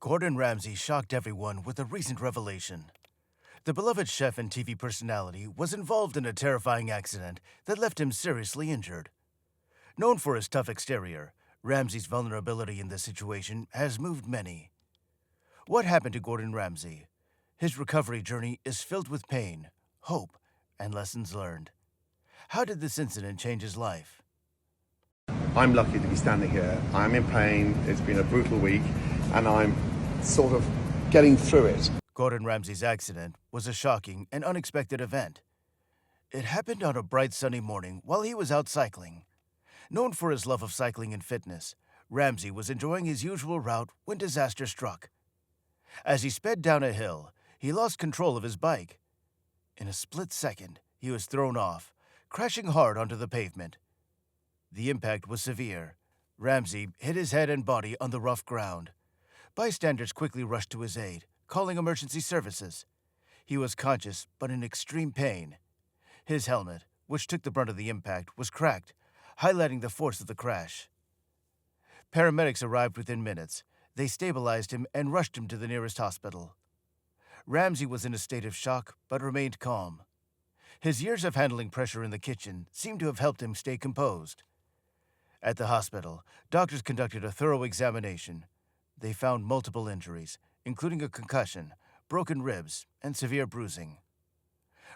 Gordon Ramsay shocked everyone with a recent revelation. The beloved chef and TV personality was involved in a terrifying accident that left him seriously injured. Known for his tough exterior, Ramsay's vulnerability in this situation has moved many. What happened to Gordon Ramsay? His recovery journey is filled with pain, hope, and lessons learned. How did this incident change his life? I'm lucky to be standing here. I'm in pain. It's been a brutal week, and I'm sort of getting through it. Gordon Ramsay's accident was a shocking and unexpected event. It happened on a bright sunny morning while he was out cycling. Known for his love of cycling and fitness, Ramsay was enjoying his usual route when disaster struck. As he sped down a hill, he lost control of his bike. In a split second, he was thrown off, crashing hard onto the pavement. The impact was severe. Ramsay hit his head and body on the rough ground. Bystanders quickly rushed to his aid, calling emergency services. He was conscious but in extreme pain. His helmet, which took the brunt of the impact, was cracked, highlighting the force of the crash. Paramedics arrived within minutes. They stabilized him and rushed him to the nearest hospital. Ramsay was in a state of shock but remained calm. His years of handling pressure in the kitchen seemed to have helped him stay composed. At the hospital, doctors conducted a thorough examination. They found multiple injuries, including a concussion, broken ribs, and severe bruising.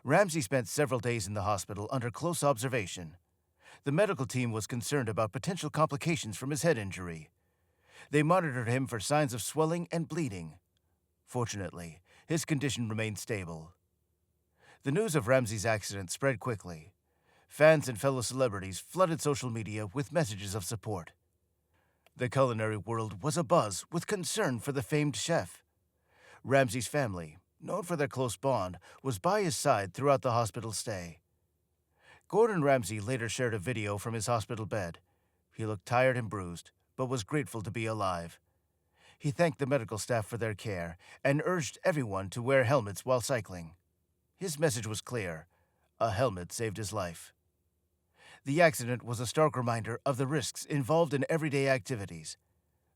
Ramsay spent several days in the hospital under close observation. The medical team was concerned about potential complications from his head injury. They monitored him for signs of swelling and bleeding. Fortunately, his condition remained stable. The news of Ramsay's accident spread quickly. Fans and fellow celebrities flooded social media with messages of support. The culinary world was abuzz with concern for the famed chef. Ramsay's family, known for their close bond, was by his side throughout the hospital stay. Gordon Ramsay later shared a video from his hospital bed. He looked tired and bruised, but was grateful to be alive. He thanked the medical staff for their care and urged everyone to wear helmets while cycling. His message was clear: a helmet saved his life. The accident was a stark reminder of the risks involved in everyday activities.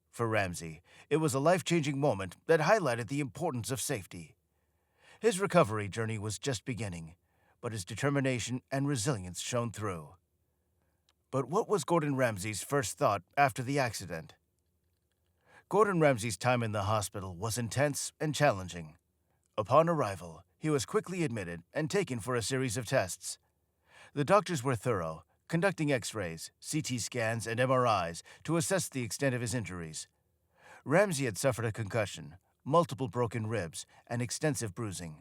For Ramsay, it was a life-changing moment that highlighted the importance of safety. His recovery journey was just beginning, but his determination and resilience shone through. But what was Gordon Ramsay's first thought after the accident? Gordon Ramsay's time in the hospital was intense and challenging. Upon arrival, he was quickly admitted and taken for a series of tests. The doctors were thorough, conducting X-rays, CT scans, and MRIs to assess the extent of his injuries. Ramsay had suffered a concussion, multiple broken ribs, and extensive bruising.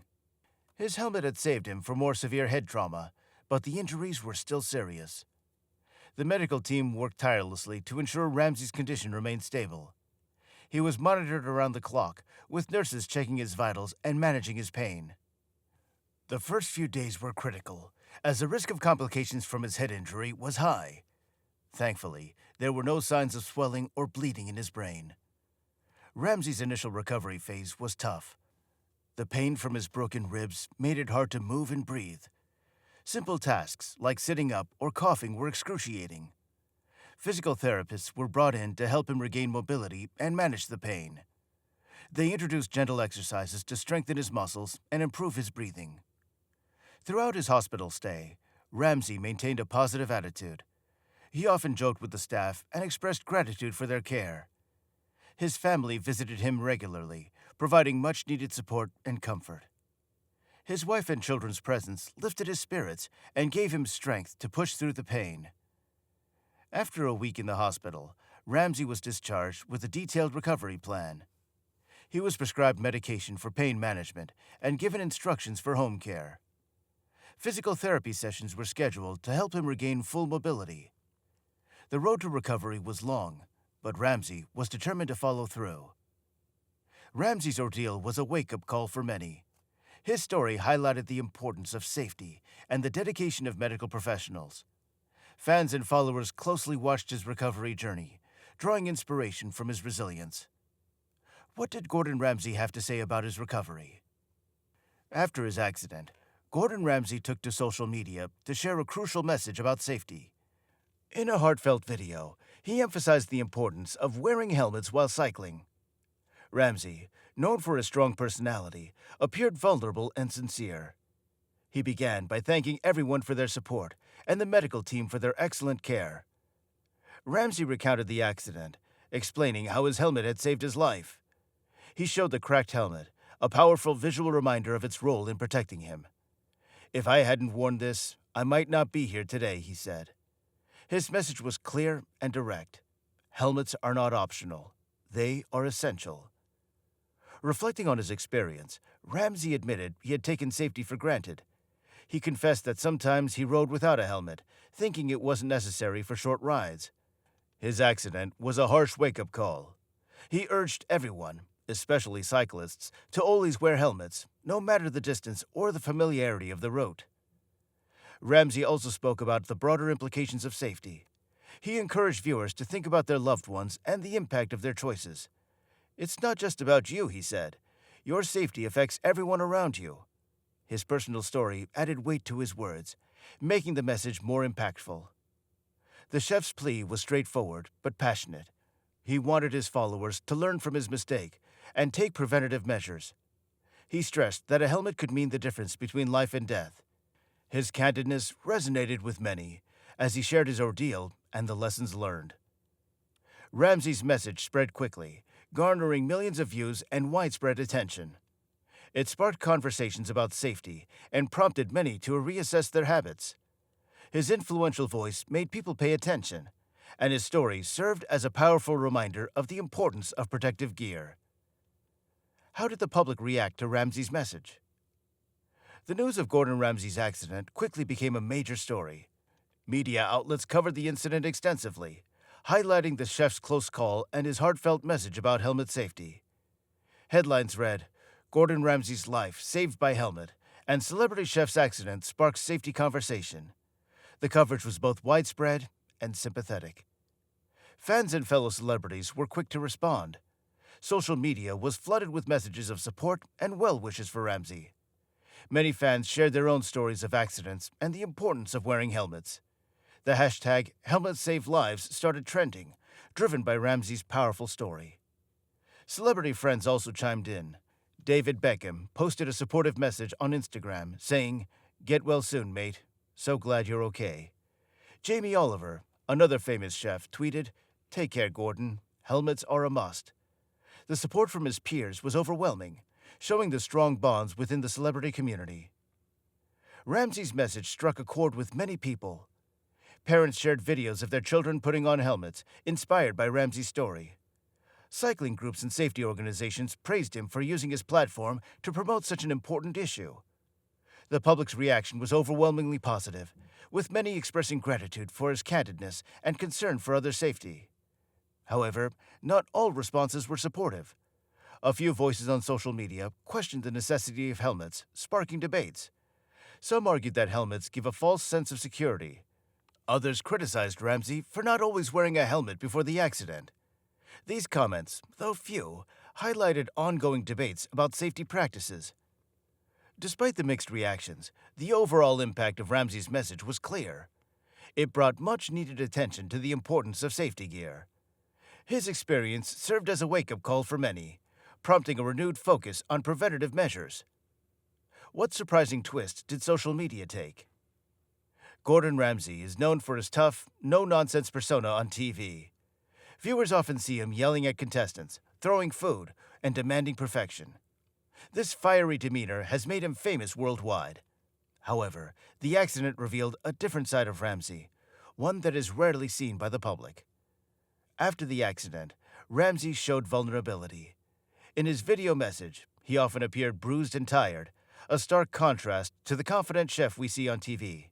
His helmet had saved him from more severe head trauma, but the injuries were still serious. The medical team worked tirelessly to ensure Ramsay's condition remained stable. He was monitored around the clock, with nurses checking his vitals and managing his pain. The first few days were critical, as the risk of complications from his head injury was high. Thankfully, there were no signs of swelling or bleeding in his brain. Ramsay's initial recovery phase was tough. The pain from his broken ribs made it hard to move and breathe. Simple tasks like sitting up or coughing were excruciating. Physical therapists were brought in to help him regain mobility and manage the pain. They introduced gentle exercises to strengthen his muscles and improve his breathing. Throughout his hospital stay, Ramsay maintained a positive attitude. He often joked with the staff and expressed gratitude for their care. His family visited him regularly, providing much-needed support and comfort. His wife and children's presence lifted his spirits and gave him strength to push through the pain. After a week in the hospital, Ramsay was discharged with a detailed recovery plan. He was prescribed medication for pain management and given instructions for home care. Physical therapy sessions were scheduled to help him regain full mobility. The road to recovery was long, but Ramsay was determined to follow through. Ramsay's ordeal was a wake-up call for many. His story highlighted the importance of safety and the dedication of medical professionals. Fans and followers closely watched his recovery journey, drawing inspiration from his resilience. What did Gordon Ramsay have to say about his recovery? After his accident, Gordon Ramsay took to social media to share a crucial message about safety. In a heartfelt video, he emphasized the importance of wearing helmets while cycling. Ramsay, known for his strong personality, appeared vulnerable and sincere. He began by thanking everyone for their support and the medical team for their excellent care. Ramsay recounted the accident, explaining how his helmet had saved his life. He showed the cracked helmet, a powerful visual reminder of its role in protecting him. "If I hadn't worn this, I might not be here today," he said. His message was clear and direct. Helmets are not optional. They are essential. Reflecting on his experience, Ramsay admitted he had taken safety for granted. He confessed that sometimes he rode without a helmet, thinking it wasn't necessary for short rides. His accident was a harsh wake-up call. He urged everyone, especially cyclists, to always wear helmets, no matter the distance or the familiarity of the route. Ramsay also spoke about the broader implications of safety. He encouraged viewers to think about their loved ones and the impact of their choices. "It's not just about you," he said. "Your safety affects everyone around you." His personal story added weight to his words, making the message more impactful. The chef's plea was straightforward but passionate. He wanted his followers to learn from his mistake and take preventative measures. He stressed that a helmet could mean the difference between life and death. His candidness resonated with many as he shared his ordeal and the lessons learned. Ramsay's message spread quickly, garnering millions of views and widespread attention. It sparked conversations about safety and prompted many to reassess their habits. His influential voice made people pay attention, and his story served as a powerful reminder of the importance of protective gear. How did the public react to Ramsay's message? The news of Gordon Ramsay's accident quickly became a major story. Media outlets covered the incident extensively, highlighting the chef's close call and his heartfelt message about helmet safety. Headlines read, "Gordon Ramsay's life saved by helmet," and "Celebrity chef's accident sparks safety conversation." The coverage was both widespread and sympathetic. Fans and fellow celebrities were quick to respond. Social media was flooded with messages of support and well wishes for Ramsay. Many fans shared their own stories of accidents and the importance of wearing helmets. The hashtag #HelmetsSaveLives started trending, driven by Ramsay's powerful story. Celebrity friends also chimed in. David Beckham posted a supportive message on Instagram saying, "Get well soon, mate. So glad you're okay." Jamie Oliver, another famous chef, tweeted, "Take care, Gordon. Helmets are a must." The support from his peers was overwhelming, showing the strong bonds within the celebrity community. Ramsay's message struck a chord with many people. Parents shared videos of their children putting on helmets, inspired by Ramsay's story. Cycling groups and safety organizations praised him for using his platform to promote such an important issue. The public's reaction was overwhelmingly positive, with many expressing gratitude for his candidness and concern for others' safety. However, not all responses were supportive. A few voices on social media questioned the necessity of helmets, sparking debates. Some argued that helmets give a false sense of security. Others criticized Ramsay for not always wearing a helmet before the accident. These comments, though few, highlighted ongoing debates about safety practices. Despite the mixed reactions, the overall impact of Ramsay's message was clear. It brought much-needed attention to the importance of safety gear. His experience served as a wake-up call for many, prompting a renewed focus on preventative measures. What surprising twist did social media take? Gordon Ramsay is known for his tough, no-nonsense persona on TV. Viewers often see him yelling at contestants, throwing food, and demanding perfection. This fiery demeanor has made him famous worldwide. However, the accident revealed a different side of Ramsay, one that is rarely seen by the public. After the accident, Ramsay showed vulnerability. In his video message, he often appeared bruised and tired, a stark contrast to the confident chef we see on TV.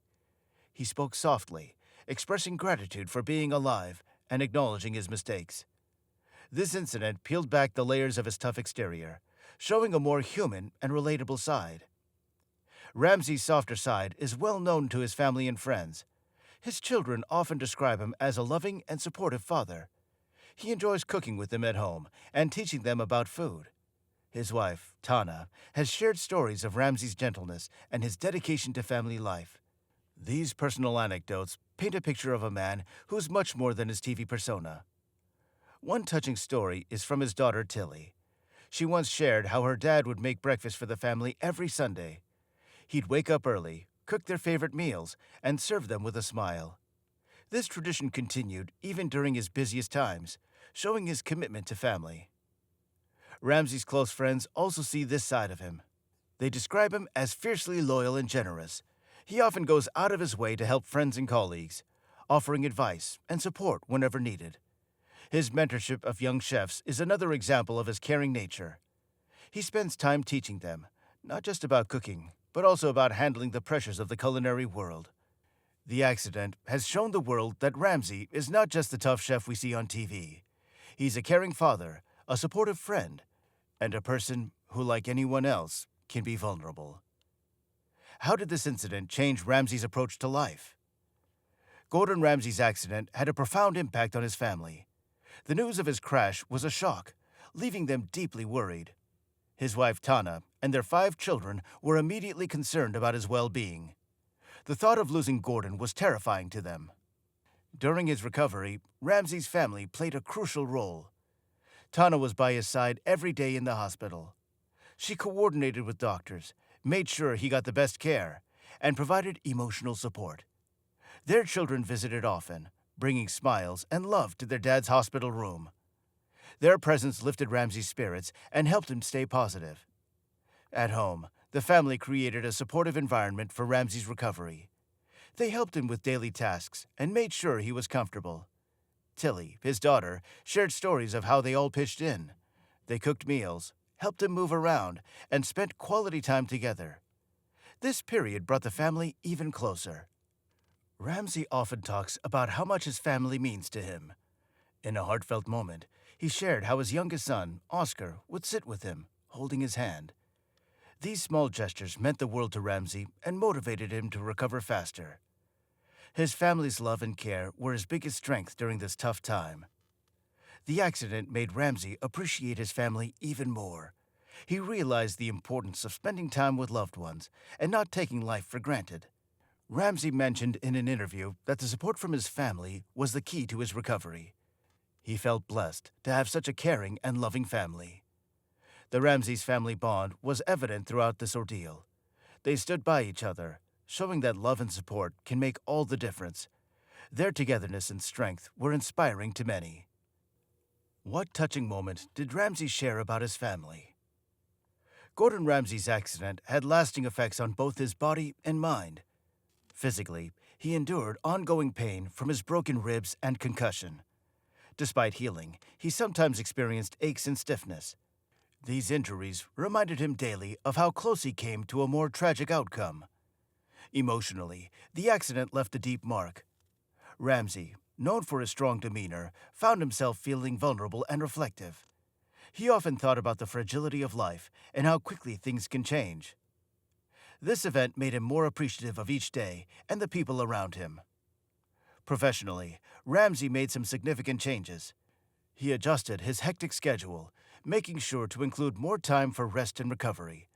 He spoke softly, expressing gratitude for being alive and acknowledging his mistakes. This incident peeled back the layers of his tough exterior, showing a more human and relatable side. Ramsay's softer side is well known to his family and friends. His children often describe him as a loving and supportive father. He enjoys cooking with them at home and teaching them about food. His wife, Tana, has shared stories of Ramsay's gentleness and his dedication to family life. These personal anecdotes paint a picture of a man who is much more than his TV persona. One touching story is from his daughter, Tilly. She once shared how her dad would make breakfast for the family every Sunday. He'd wake up early, cook their favorite meals, and serve them with a smile. This tradition continued even during his busiest times, showing his commitment to family. Ramsay's close friends also see this side of him. They describe him as fiercely loyal and generous. He often goes out of his way to help friends and colleagues, offering advice and support whenever needed. His mentorship of young chefs is another example of his caring nature. He spends time teaching them, not just about cooking, but also about handling the pressures of the culinary world. The accident has shown the world that Ramsay is not just the tough chef we see on TV. He's a caring father, a supportive friend, and a person who, like anyone else, can be vulnerable. How did this incident change Ramsay's approach to life? Gordon Ramsay's accident had a profound impact on his family. The news of his crash was a shock, leaving them deeply worried. His wife Tana and their 5 children were immediately concerned about his well-being. The thought of losing Gordon was terrifying to them. During his recovery, Ramsay's family played a crucial role. Tana was by his side every day in the hospital. She coordinated with doctors, made sure he got the best care, and provided emotional support. Their children visited often, bringing smiles and love to their dad's hospital room. Their presence lifted Ramsay's spirits and helped him stay positive. At home, the family created a supportive environment for Ramsay's recovery. They helped him with daily tasks and made sure he was comfortable. Tilly, his daughter, shared stories of how they all pitched in. They cooked meals, helped him move around, and spent quality time together. This period brought the family even closer. Ramsay often talks about how much his family means to him. In a heartfelt moment, he shared how his youngest son, Oscar, would sit with him, holding his hand. These small gestures meant the world to Ramsay and motivated him to recover faster. His family's love and care were his biggest strength during this tough time. The accident made Ramsay appreciate his family even more. He realized the importance of spending time with loved ones and not taking life for granted. Ramsay mentioned in an interview that the support from his family was the key to his recovery. He felt blessed to have such a caring and loving family. The Ramsay's family bond was evident throughout this ordeal. They stood by each other, showing that love and support can make all the difference. Their togetherness and strength were inspiring to many. What touching moment did Ramsay share about his family? Gordon Ramsay's accident had lasting effects on both his body and mind. Physically, he endured ongoing pain from his broken ribs and concussion. Despite healing, he sometimes experienced aches and stiffness. These injuries reminded him daily of how close he came to a more tragic outcome. Emotionally, the accident left a deep mark. Ramsay, known for his strong demeanor, found himself feeling vulnerable and reflective. He often thought about the fragility of life and how quickly things can change. This event made him more appreciative of each day and the people around him. Professionally, Ramsay made some significant changes. He adjusted his hectic schedule, making sure to include more time for rest and recovery.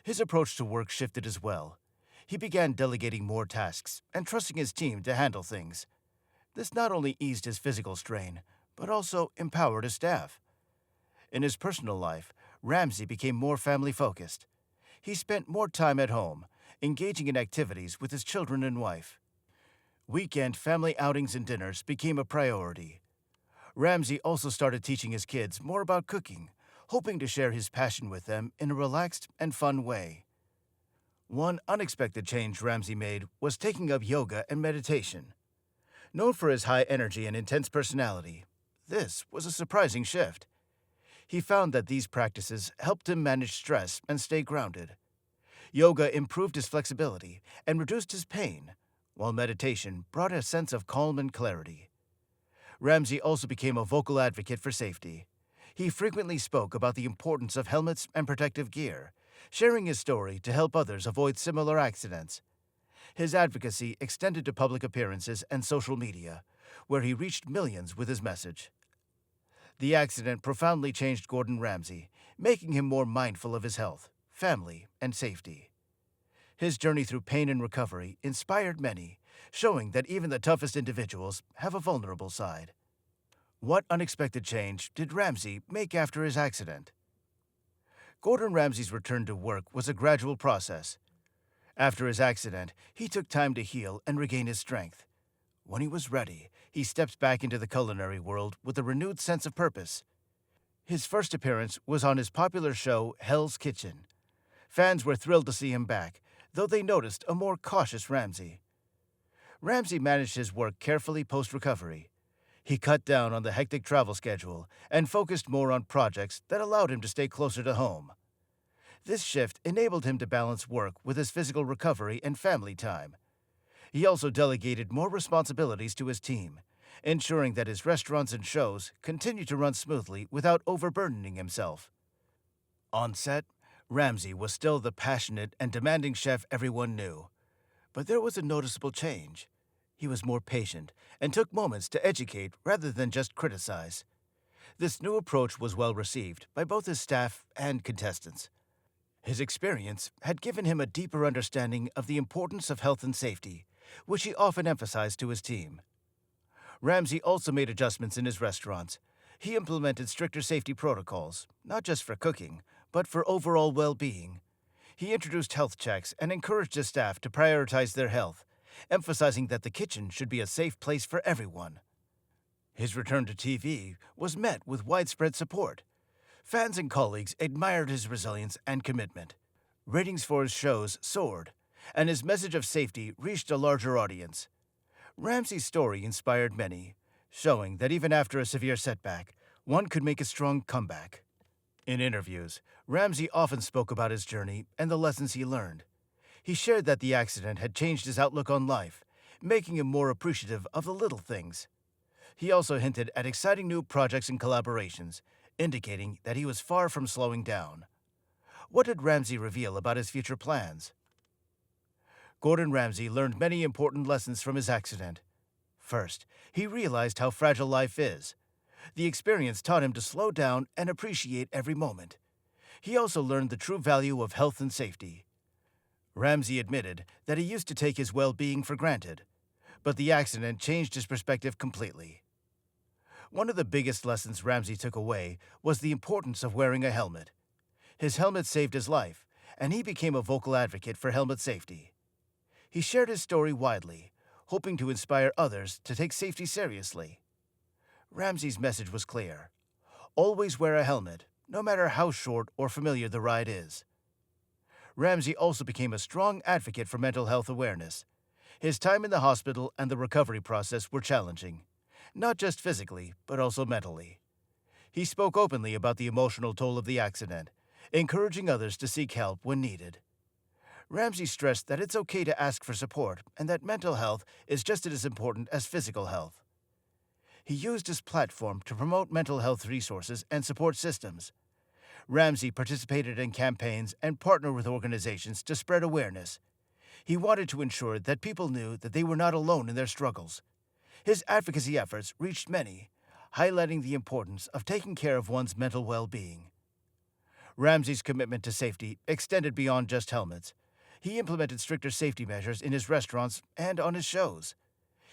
His approach to work shifted as well. He began delegating more tasks and trusting his team to handle things. This not only eased his physical strain, but also empowered his staff. In his personal life, Ramsay became more family-focused. He spent more time at home, engaging in activities with his children and wife. Weekend family outings and dinners became a priority. Ramsay also started teaching his kids more about cooking, hoping to share his passion with them in a relaxed and fun way. One unexpected change Ramsay made was taking up yoga and meditation. Known for his high energy and intense personality, this was a surprising shift. He found that these practices helped him manage stress and stay grounded. Yoga improved his flexibility and reduced his pain, while meditation brought a sense of calm and clarity. Ramsay also became a vocal advocate for safety. He frequently spoke about the importance of helmets and protective gear, sharing his story to help others avoid similar accidents. His advocacy extended to public appearances and social media, where he reached millions with his message. The accident profoundly changed Gordon Ramsay, making him more mindful of his health, family, and safety. His journey through pain and recovery inspired many, showing that even the toughest individuals have a vulnerable side. What unexpected change did Ramsay make after his accident? Gordon Ramsay's return to work was a gradual process. After his accident, he took time to heal and regain his strength. When he was ready, he stepped back into the culinary world with a renewed sense of purpose. His first appearance was on his popular show, Hell's Kitchen. Fans were thrilled to see him back, though they noticed a more cautious Ramsay. Ramsay managed his work carefully post-recovery. He cut down on the hectic travel schedule and focused more on projects that allowed him to stay closer to home. This shift enabled him to balance work with his physical recovery and family time. He also delegated more responsibilities to his team, ensuring that his restaurants and shows continued to run smoothly without overburdening himself. On set, Ramsay was still the passionate and demanding chef everyone knew. But there was a noticeable change. He was more patient and took moments to educate rather than just criticize. This new approach was well received by both his staff and contestants. His experience had given him a deeper understanding of the importance of health and safety, which he often emphasized to his team. Ramsay also made adjustments in his restaurants. He implemented stricter safety protocols, not just for cooking, but for overall well-being. He introduced health checks and encouraged his staff to prioritize their health, emphasizing that the kitchen should be a safe place for everyone. His return to TV was met with widespread support. Fans and colleagues admired his resilience and commitment. Ratings for his shows soared, and his message of safety reached a larger audience. Ramsay's story inspired many, showing that even after a severe setback, one could make a strong comeback. In interviews, Ramsay often spoke about his journey and the lessons he learned. He shared that the accident had changed his outlook on life, making him more appreciative of the little things. He also hinted at exciting new projects and collaborations, indicating that he was far from slowing down. What did Ramsay reveal about his future plans? Gordon Ramsay learned many important lessons from his accident. First, he realized how fragile life is. The experience taught him to slow down and appreciate every moment. He also learned the true value of health and safety. Ramsay admitted that he used to take his well-being for granted, but the accident changed his perspective completely. One of the biggest lessons Ramsay took away was the importance of wearing a helmet. His helmet saved his life, and he became a vocal advocate for helmet safety. He shared his story widely, hoping to inspire others to take safety seriously. Ramsay's message was clear: always wear a helmet, no matter how short or familiar the ride is. Ramsay also became a strong advocate for mental health awareness. His time in the hospital and the recovery process were challenging, not just physically, but also mentally. He spoke openly about the emotional toll of the accident, encouraging others to seek help when needed. Ramsay stressed that it's okay to ask for support and that mental health is just as important as physical health. He used his platform to promote mental health resources and support systems. Ramsay participated in campaigns and partnered with organizations to spread awareness. He wanted to ensure that people knew that they were not alone in their struggles. His advocacy efforts reached many, highlighting the importance of taking care of one's mental well-being. Ramsay's commitment to safety extended beyond just helmets. He implemented stricter safety measures in his restaurants and on his shows.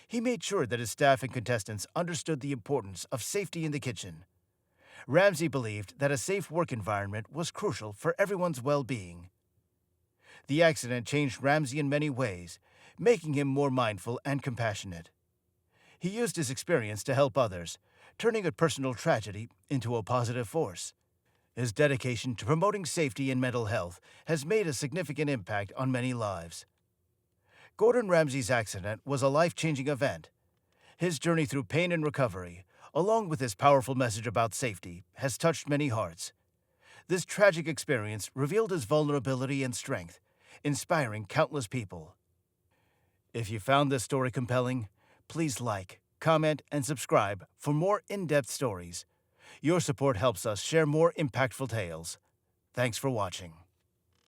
He made sure that his staff and contestants understood the importance of safety in the kitchen. Ramsay believed that a safe work environment was crucial for everyone's well-being. The accident changed Ramsay in many ways, making him more mindful and compassionate. He used his experience to help others, turning a personal tragedy into a positive force. His dedication to promoting safety and mental health has made a significant impact on many lives. Gordon Ramsay's accident was a life-changing event. His journey through pain and recovery, along with his powerful message about safety, has touched many hearts. This tragic experience revealed his vulnerability and strength, inspiring countless people. If you found this story compelling, please like, comment, and subscribe for more in-depth stories. Your support helps us share more impactful tales. Thanks for watching.